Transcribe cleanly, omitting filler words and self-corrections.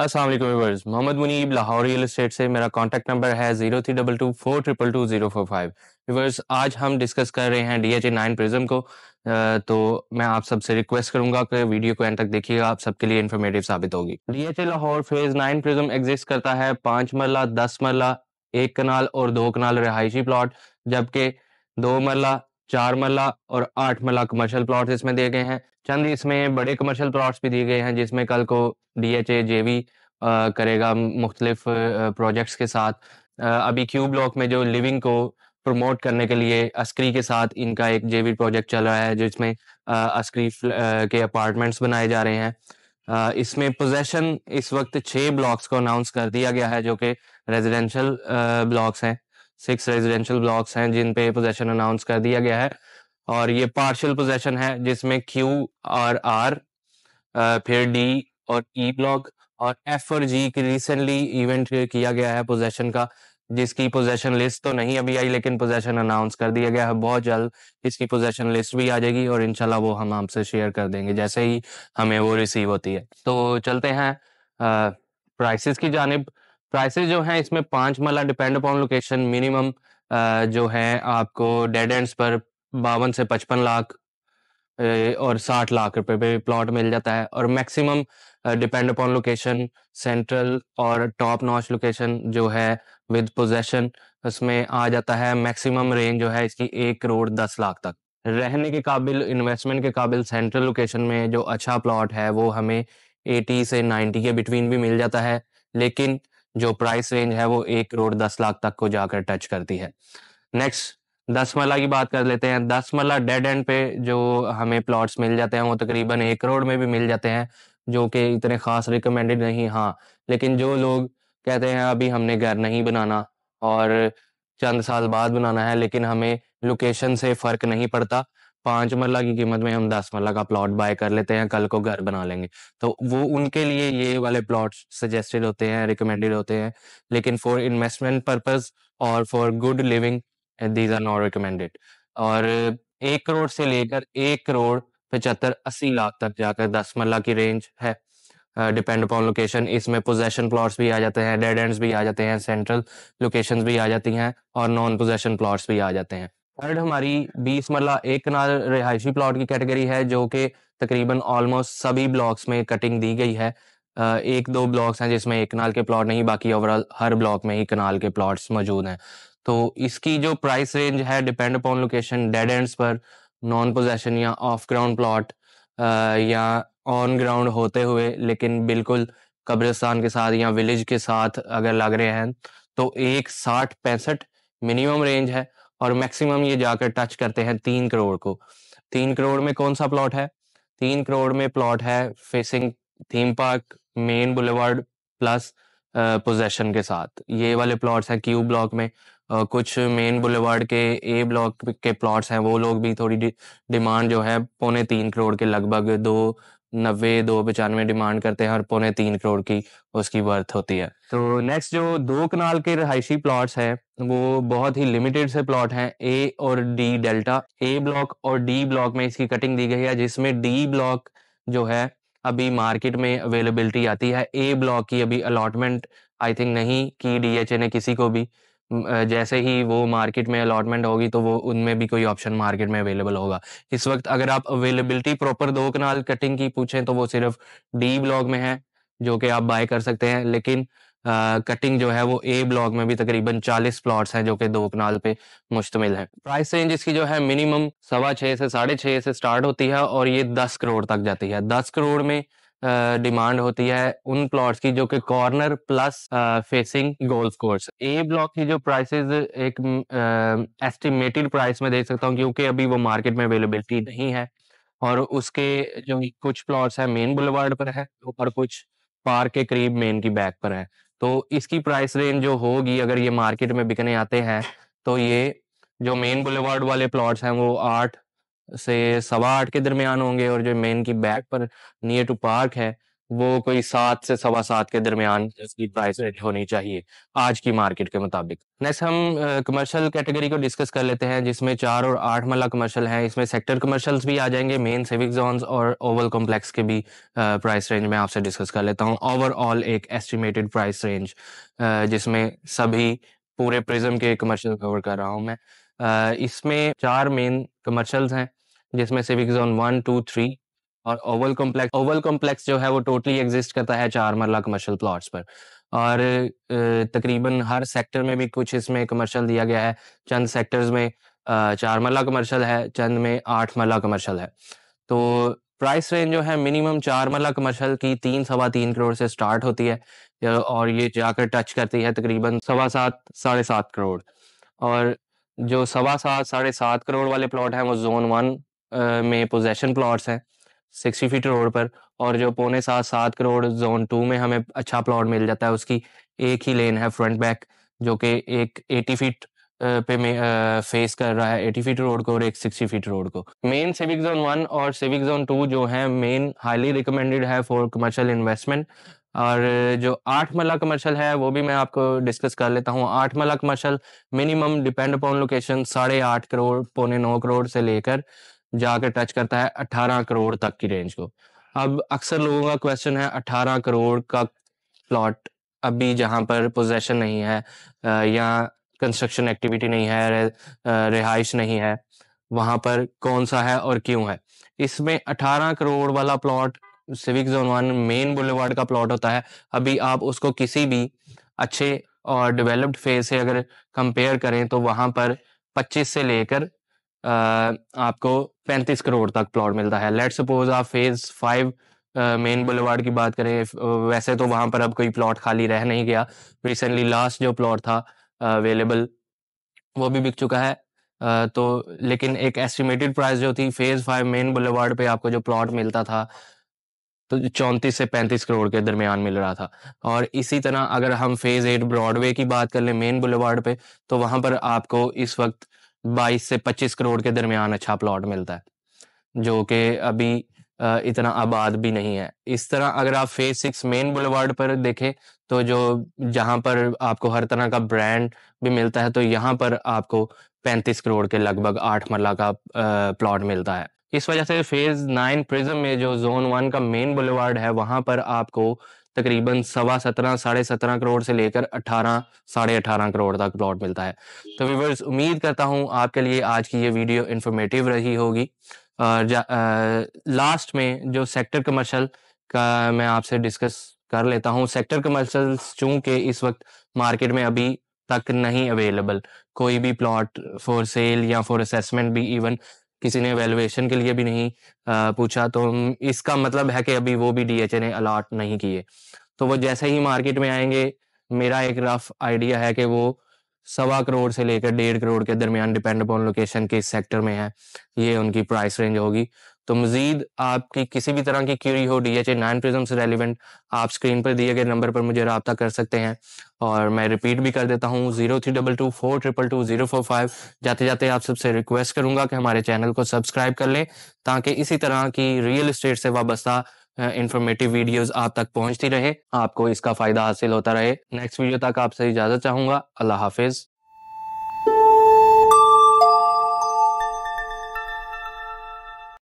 अस्सलाम वालेकुम viewers, Mohammad Munib Lahore real estate से। मेरा कॉन्टैक्ट नंबर है 032242222045। व्यूअर्स, आज हम डिस्कस कर रहे हैं DHA9 प्रिज्म को। तो मैं आप सबसे रिक्वेस्ट करूंगा कि वीडियो को एंड तक देखिएगा, आप सबके लिए इन्फॉर्मेटिव साबित होगी। DHA Lahore phase 9 prism exist करता है 5 मरला, 10 मरला, 1 कनाल और 2 कनाल रहायशी प्लॉट, जबकि 2 मरला, 4 मरला और 8 मरला कमर्शियल प्लॉट इसमें दिए गए हैं। चंद इसमें बड़े कमर्शियल प्लॉट्स भी दिए गए हैं जिसमें कल को DHA JV करेगा मुख्तलिफ प्रोजेक्ट्स के साथ। अभी क्यू ब्लॉक में जो लिविंग को प्रमोट करने के लिए अस्करी के साथ इनका एक JV प्रोजेक्ट चल रहा है जिसमें अस्करी के अपार्टमेंट्स बनाए जा रहे हैं। इसमें पोजेशन इस वक्त 6 ब्लॉक्स को अनाउंस कर दिया गया है जो कि रेजिडेंशियल ब्लॉक्स हैं। 6 रेजिडेंशियल ब्लॉक्स हैं जिन पे पोजेशन अनाउंस कर दिया गया है और ये पार्शियल पोजेशन है जिसमें Q और R, फिर D और E ब्लॉक और F और G की रिसेंटली इवेंट किया गया है पोजेशन का, जिसकी पोजेशन लिस्ट तो नहीं अभी आई लेकिन पोजेशन अनाउंस कर दिया गया है। बहुत जल्द इसकी पोजेशन लिस्ट भी आ जाएगी और इंशाल्लाह वो हम आपसे शेयर कर देंगे जैसे ही हमें वो रिसीव होती है। तो चलते हैं प्राइसेस की जानिब। प्राइसेस जो हैं इसमें 5 मरला डिपेंड अपॉन लोकेशन मिनिमम जो है आपको डेड एंड्स पर 52 से 55 लाख और 60 लाख रुपए पे प्लॉट मिल जाता है और maximum depend upon location central और टॉप नॉच लोकेशन जो है विद पोजेशन उसमें आ जाता है। मैक्सिमम रेंज जो है इसकी 1 करोड़ 10 लाख तक। रहने के काबिल, इन्वेस्टमेंट के काबिल सेंट्रल लोकेशन में जो अच्छा प्लॉट है वो हमें 80 से 90 के बिटवीन भी मिल जाता है, लेकिन जो प्राइस रेंज है वो 1 करोड़ 10 लाख तक को जाकर टच करती है। नेक्स्ट 10 मरला की बात कर लेते हैं। 10 मरला डेड एंड पे जो हमें प्लॉट्स मिल जाते हैं वो तकरीबन 1 करोड़ में भी मिल जाते हैं, जो कि इतने खास रिकमेंडेड नहीं। हाँ, लेकिन जो लोग कहते हैं अभी हमने घर नहीं बनाना और चंद साल बाद बनाना है लेकिन हमें लोकेशन से फ़र्क नहीं पड़ता, 5 मरला की कीमत में हम 10 मरला का प्लॉट बाय कर लेते हैं, कल को घर बना लेंगे, तो वो उनके लिए ये वाले प्लॉट्स सजेस्टेड होते हैं, रिकमेंडेड होते हैं। लेकिन फॉर इन्वेस्टमेंट पर्पस और for good living these are not recommended. और 1 करोड़ से लेकर 1 करोड़ 75-80 लाख तक जाकर 10 मरला की रेंज है, डिपेंड अपॉन लोकेशन। इसमें पोजेशन प्लॉट्स भी आ जाते हैं, डेड एंड्स भी आ जाते हैं, सेंट्रल लोकेशंस भी आ जाती हैं और नॉन पोजेशन प्लॉट्स भी आ जाते हैं। थर्ड हमारी 20 मरला 1 कनाल रिहायशी प्लॉट की कैटेगरी है जो कि तकरीबन ऑलमोस्ट सभी ब्लॉक्स में कटिंग दी गई है। 1-2 ब्लॉक्स हैं जिसमें 1 कनाल के प्लॉट नहीं, बाकी ओवरऑल हर ब्लॉक में ही कनाल के प्लॉट्स मौजूद हैं। तो इसकी जो प्राइस रेंज है depend upon location, dead ends पर, नॉन पोजेशन या ऑफ ग्राउंड प्लॉट या ऑन ग्राउंड होते हुए लेकिन बिल्कुल कब्रिस्तान के साथ या विलेज के साथ अगर लग रहे हैं तो 1.60-65 मिनिमम रेंज है और मैक्सिमम ये जाकर टच करते हैं 3 करोड़ को। 3 करोड़ में कौन सा प्लॉट है? 3 करोड़ में प्लॉट है facing theme park, main boulevard plus possession के साथ। ये वाले प्लॉट्स हैं क्यू ब्लॉक में। कुछ मेन बुलेवार्ड के ए ब्लॉक के प्लॉट्स हैं, वो लोग भी थोड़ी डिमांड जो है 2.25 करोड़ के लगभग 2.90-2.95 डिमांड करते हैं और 2.25 करोड़ की उसकी वर्थ होती है। तो नेक्स्ट जो 2 कनाल के रहायशी प्लॉट्स हैं वो बहुत ही लिमिटेड से प्लॉट हैं, ए और डी डेल्टा। ए ब्लॉक और डी ब्लॉक में इसकी कटिंग दी गई है जिसमें डी ब्लॉक जो है अभी मार्केट में अवेलेबिलिटी आती है। ए ब्लॉक की अभी अलॉटमेंट आई थिंक नहीं की DHA ने किसी को भी। जैसे ही वो मार्केट में अलॉटमेंट होगी तो वो उनमें भी कोई ऑप्शन मार्केट में अवेलेबल होगा। इस वक्त अगर आप अवेलेबिलिटी प्रॉपर 2 कनाल कटिंग की पूछें तो वो सिर्फ डी ब्लॉक में है जो कि आप बाय कर सकते हैं, लेकिन कटिंग जो है वो ए ब्लॉक में भी तकरीबन 40 प्लॉट्स हैं जो कि 2 कनाल पे मुश्तमिल है। प्राइस रेंज इसकी जो है मिनिमम 6.25 से 6.5 से स्टार्ट होती है और ये 10 करोड़ तक जाती है। 10 करोड़ में डिमांड होती है उन प्लॉट्स की जो कि corner plus facing golf course. A block की जो प्राइसेस एक एस्टिमेटेड प्राइस में देख सकता हूँ क्योंकि अभी वो मार्केट में अवेलेबिलिटी नहीं है और उसके जो कुछ प्लॉट्स है मेन बुलेवार्ड पर है और कुछ पार्क के करीब मेन की बैक पर है। तो इसकी प्राइस रेंज जो होगी अगर ये मार्केट में बिकने आते हैं तो ये जो मेन बुलेवार्ड वाले प्लॉट्स हैं वो 8 से 8.25 के दरमियान होंगे और जो मेन की बैक पर नियर टू पार्क है वो कोई 7 से सवा 7 के दरमियान इसकी प्राइस रेंज होनी चाहिए, आज की मार्केट के मुताबिक। नेक्स्ट हम कमर्शियल कैटेगरी को डिस्कस कर लेते हैं, जिसमें 4 और 8 मरला कमर्शियल हैं। इसमें सेक्टर कमर्शियल्स भी आ जाएँगे, मेन सिविक ज़ोन्स और ओवल कॉम्प्लेक्स के भी प्राइस रेंज मैं आपसे डिस्कस कर लेता हूँ। ओवरऑल एक एस्टिमेटेड प्राइस रेंज जिसमें सभी पूरे प्रिज़्म के कमर्शियल कवर कर रहा हूँ मैं। इसमें 4 मेन कमर्शियल्स हैं, जिसमें सिविक ज़ोन 1, 2, 3 और ओवल कॉम्प्लेक्स जो है वो टोटली एग्जिस्ट करता है 4 मरला कमर्शियल प्लॉट्स पर और तकरीबन हर सेक्टर में भी कुछ इसमें कमर्शियल दिया गया है। चंद सेक्टर्स में 4 मरला कमर्शियल है, चंद में 8 मरला कमर्शियल है। तो प्राइस रेंज जो है मिनिमम 4 मरला कमर्शियल की 3 सवा 3 करोड़ से स्टार्ट होती है और ये जाकर टच करती है तकरीबन सवा 7 साढ़े 7 करोड़ और जो सवा 7 साढ़े 7 करोड़ वाले प्लॉट हैं वो ज़ोन 1 में पोज़ेशन प्लॉट्स हैं 60 फीट रोड पर और जो पौने 7 करोड़ ज़ोन 2 में हमें अच्छा प्लॉट मिल जाता है, उसकी एक ही लेन है फ्रंट बैक जो कि एक 80 फीट पे में फेस कर रहा है 80 फीट रोड को और एक 60 फीट रोड को। मेन सिविक ज़ोन 1 और सिविक ज़ोन 2 जो है मेन हाईली रिकमेंडेड है फॉर कमर्शियल इन्वेस्टमेंट और जो 8 मरला कमर्शियल है वो भी मैं आपको डिस्कस कर लेता हूँ। 8 मरला commercial minimum depend upon location 8.5 crore पौने 9 करोड़ से लेकर जाकर टच करता है 18 करोड़ तक की रेंज को। अब अक्सर लोगों का क्वेश्चन है 18 करोड़ का प्लॉट अभी जहाँ पर पोज़ेशन नहीं है या कंस्ट्रक्शन एक्टिविटी नहीं है, रिहाइश नहीं है, वहाँ पर कौन-सा है और क्यों है? इसमें 18 करोड़ वाला plot civic zone 1 main boulevard का प्लॉट होता है। अभी आप उसको किसी भी अच्छे और डेवलप्ड फ़ेज़ से अगर कंपेयर करें तो वहाँ पर 25 से लेकर आपको 35 करोड़ तक प्लॉट मिलता है। लेट्स सपोज़ आप फ़ेज़ 5 मेन बुलेवार्ड की बात करें वैसे तो वहाँ पर अब कोई प्लॉट खाली रह नहीं गया। रिसेंटली लास्ट जो प्लॉट था अवेलेबल वो भी बिक चुका है। तो लेकिन एक एस्टिमेटेड प्राइस जो थी फ़ेज़ 5 मेन बुलेवार्ड पे आपको जो प्लॉट मिलता था तो 34 से 35 करोड़ के दरमियान मिल रहा था और इसी तरह अगर हम फ़ेज़ 8 ब्रॉडवे की बात कर लें मेन बुलेवार्ड पे तो वहाँ पर आपको इस वक़्त 22 से 25 करोड़ के दरमियान अच्छा प्लॉट मिलता है, जो कि अभी इतना आबाद भी नहीं है। इस तरह अगर आप फ़ेज़ 6 मेन बुलेवार्ड पर देखें तो जो जहाँ पर आपको हर तरह का ब्रांड भी मिलता है तो यहाँ पर आपको 35 करोड़ के लगभग 8 मरला का प्लॉट मिलता है। इस वजह से फ़ेज़ 9 प्रिज़्म में जो ज़ोन 1 का मेन बुलेवार्ड है वहाँ पर आपको तकरीबन सवा 17 साढ़े 17 करोड़ से लेकर 18 साढ़े 18 करोड़ तक प्लॉट मिलता है। तो व्यूअर्स उम्मीद करता हूँ आपके लिए आज की ये वीडियो इन्फॉर्मेटिव रही होगी। लास्ट में जो सेक्टर कमर्शियल का मैं आपसे डिस्कस कर लेता हूँ। सेक्टर कमर्शियल्स चूँकि इस वक़्त मार्केट में अभी तक नहीं अवेलेबल, कोई भी प्लॉट फॉर सेल या फॉर असेसमेंट भी इवन किसी ने वैल्यूएशन के लिए भी नहीं पूछा तो इसका मतलब है कि अभी वो भी डीएचए ने अलॉट नहीं किए। तो वो जैसे ही मार्केट में आएँगे, मेरा एक रफ़ आइडिया है कि वो सवा करोड़ से लेकर 1.5 करोड़ के दरमियान डिपेंड अपॉन लोकेशन किस सेक्टर में है, ये उनकी प्राइस रेंज होगी। तो मज़ीद आपकी किसी भी तरह की क्वेरी हो डीएचए 9 प्रिज़्म से रेलेवेंट आप स्क्रीन पर दिए गए नंबर पर मुझे राब्ता कर सकते हैं और मैं रिपीट भी कर देता हूँ 0322 422 045। जाते-जाते आप सबसे रिक्वेस्ट करूँगा कि हमारे चैनल को सब्सक्राइब कर लें ताकि इसी तरह की रियल एस्टेट से वाबस्ता इन्फॉर्मेटिव वीडियोज़ आप तक पहुँचती रहे, आपको इसका फ़ायदा हासिल होता रहे। नेक्स्ट वीडियो तक आपसे इजाज़त चाहूँगा। अल्लाह हाफ़िज़।